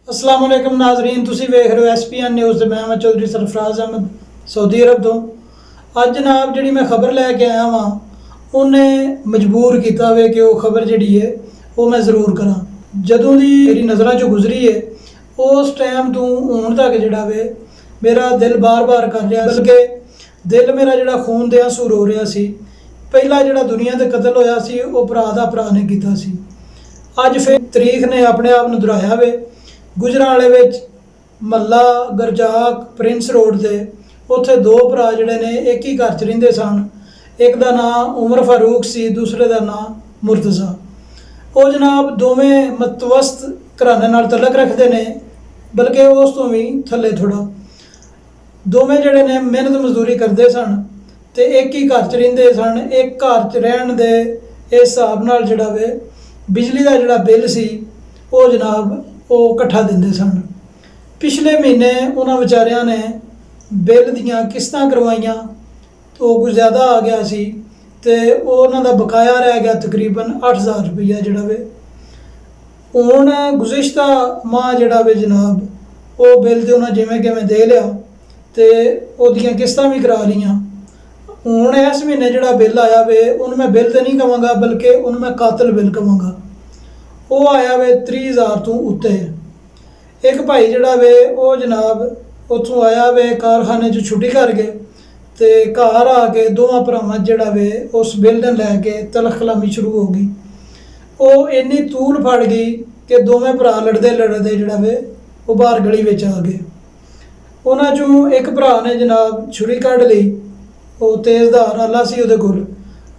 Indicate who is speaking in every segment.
Speaker 1: अस्सलाम वालेकुम नाजरीन, तुसी वेख रहे हो SPN न्यूज़ ते मैं चौधरी सरफराज अहमद सऊदी अरब तो। अज जनाब जी मैं खबर लैके आया वहाँ, उन्हें मजबूर किया वे कि वह खबर जी है वो मैं ज़रूर करा। जदों दी मेरी नज़रों चो गुजरी है उस टाइम तो हूँ तक जड़ा वे मेरा दिल बार बार कर रहा, बल्कि दिल मेरा जड़ा खून दे आंसू रो रहा सी। पहला जड़ा दुनिया ते कतल होया सी वो भरा दा भरा ने कीता सी। अज फिर तरीक ने अपने आप नूं दोहराया वे। गुजरांवाले विच महला गरजाक प्रिंस रोड से उत्थे दो भरा जिहड़े ने एक ही घर च रहिंदे सन। एक दा नाम उमर फारूक सी, दूसरे दा नाम मुर्तज़ा। वो जनाब दोवें मतवस्त घराने नाल तलक रखते ने, बल्कि उस तो भी थल्ले थोड़ा। दोवें जिहड़े ने मेहनत मजदूरी करते सन ते एक ही घर च रहिंदे सन। एक घर च रहण दे इस हिसाब नाल जिहड़ा वे बिजली का जिहड़ा बिल सी वो जनाब वो इकट्ठा दिंदे सन। पिछले महीने उन्होंने विचारिया ने बिल दियाँ किस्तां करवाइयां तो कुछ ज़्यादा आ गया सी ते उन्हों का बकाया रह गया तकरीबन 8000 रुपया जिहड़ा वे। हुण गुज़िश्ता माह जिहड़ा वे जनाब वो बिल तो उन्हें जिवें किवें दे लिया ते उहदियां किस्तां भी करा लियां। हुण इस महीने जिहड़ा बिल आया वे उन्हें मैं बिल तो नहीं कहांगा बल्कि उन्हें मैं कातल बिल कहांगा। वो आया वे 30,000 तो उत्ते। एक भाई जड़ा वे वो जनाब उत्थों आया वे कारखाने च छुट्टी करके ते घर आके दोवां भरावां जड़ा वे उस बिल ने लैके तलख कलामी शुरू हो गई। वो इन्नी तूल फड़ गई कि दोवें भरा लड़ते लड़ते जड़ा वे वो बाहर गली में आ गए। उन्हां चों एक भरा ने जनाब छुरी कढ़ ली, वो तेज़धार आला सी उहदे कोल।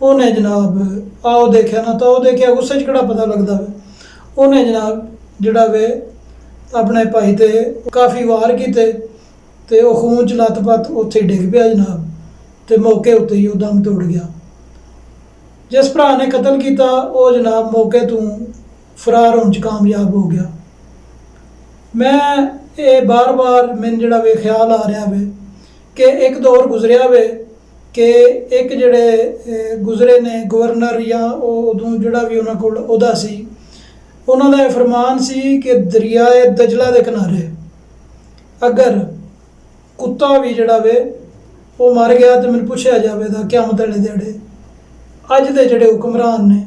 Speaker 1: उन्हें जनाब आओ देखा ना तो देखा गुस्से च केड़ा पता लगता वे। उन्हें जनाब जड़ा वे अपने भाई ते काफ़ी वार किते ते वो खून च लत्त-पत्त उत्थे डिग पिया जनाब ते मौके उत्ते ही दम तोड़ गया। जिस भरा ने कतल किया वो जनाब मौके तो फरार होने च कामयाब हो गया। मैं ये बार बार मैनूं जड़ा वे ख्याल आ रहा वे कि एक दौर गुजरिया वे कि एक जड़े गुजरे ने गवर्नर या उदों जड़ा भी उन्होंने कोल उहदा सी, उन्होंने का फरमान सी कि दरियाए दजला के किनारे अगर कुत्ता भी जड़ा वे वो मर गया तो मैंने पूछा जाएगा क़यामत वाले दिहाड़े अज दे जड़े हुक्मरान ने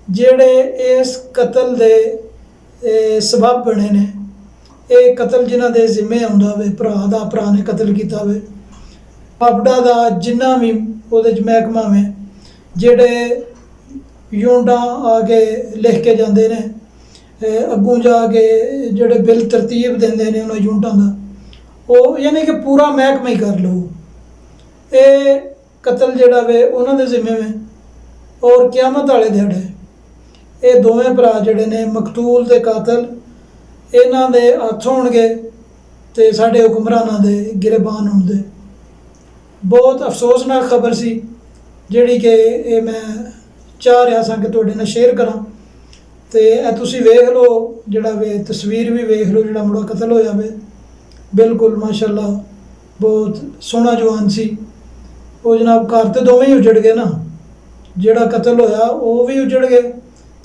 Speaker 1: जेड़े इस कतल दे सबब बने ने, ये कतल जिन्हां दे जिम्मे आउंदा वे, भरा ने कतल किया वे, अपडा दा जिन्ना भी उहदे च महकमा में जेड़े यूनिटां आके लिख के जाते हैं, अगों जाके जोड़े बिल तरतीब देंदे ने उन्होंने यूनिटां का, वो यानी कि पूरा महकमा ही कर लो। ये कतल जड़ा वे उन्होंने जिम्मे में और क़यामत वाले दिहाड़े ये दोवें भरा जड़े ने मकतूल ते कातल इन्हां दे हत्थ होणगे ते साडे हुक्मरानां दे गिरबान होंदे। बहुत अफसोसनाक खबर सी जिहड़ी कि ये मैं चाह रहा सा कि तुहाडे नाल शेयर करा। तो तुसी वेख लो जड़ा वे तस्वीर भी वेख लो जड़ा मुड़ा कतल होया वे, बिल्कुल माशाअल्लाह बहुत सोहना जवान सी। वो जनाब घर तो दोवें ही उजड़ गए ना, जड़ा कतल होया वो भी उजड़ गए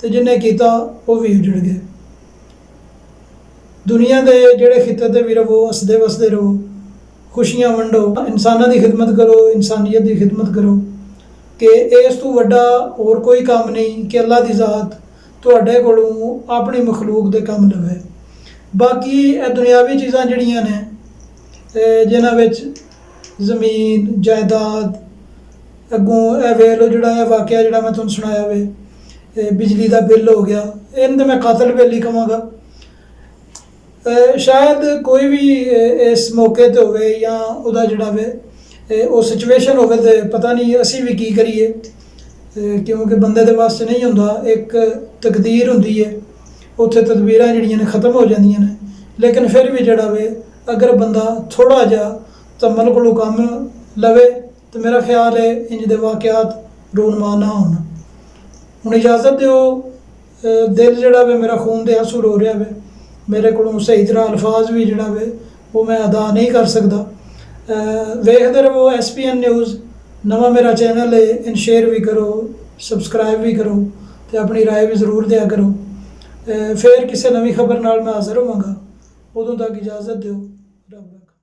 Speaker 1: तो जिन्हें किया वो भी उजड़ गए। दुनिया के जेड़े खिते ते भी रहो, हसदे वसदे रहो, खुशियां वंडो, इंसानां दी खिदमत करो, इंसानियत की खिदमत करो कि इस तो वड्डा होर कोई काम नहीं कि अल्लाह की ज़ात तुहाडे कोलों अपनी मखलूक दे कम लवे। बाकी दुनियावी चीज़ां जड़ियां ने जिन्हां विच ज़मीन जायदाद अगों वेख लो जड़ा वाक़या जड़ा मैं तुहानूं सुनाया वे बिजली का बिल हो गया, इन मैं कातल बिल ही कहांगा। शायद कोई भी इस मौके ते होवे या उहदा जड़ा वे वो सिचुएशन होवे ते पता नहीं असी भी की करिए, क्योंकि बंदे दे वास्ते नहीं होंदा, एक तकदीर होंदी है, उत्थे तदबीरां जिहड़ियां ने ख़त्म हो जांदियां ने। लेकिन फिर भी जड़ा वे अगर बंदा थोड़ा जिहा तमल कोलों कम लवे तो मेरा ख्याल है इंज दे वाक़यात रूनमा ना होण। हुण इजाज़त दिओ, दिल जड़ा वे मेरा खून दे आंसू रो रहा वे, मेरे को सही तरह अल्फाज भी जड़ा वे वो मैं अदा नहीं कर सकता। वेखते रहो SPN न्यूज़। नवा मेरा चैनल है, इन शेयर भी करो, सबसक्राइब भी करो तो अपनी राय भी ज़रूर दिया करो। फिर किसी नवी खबर नाल मैं हाज़र होवांगा। ਉਦੋਂ ਤੱਕ ਇਜਾਜ਼ਤ ਦਿਓ। ਰੱਬ ਰੱਖਾ।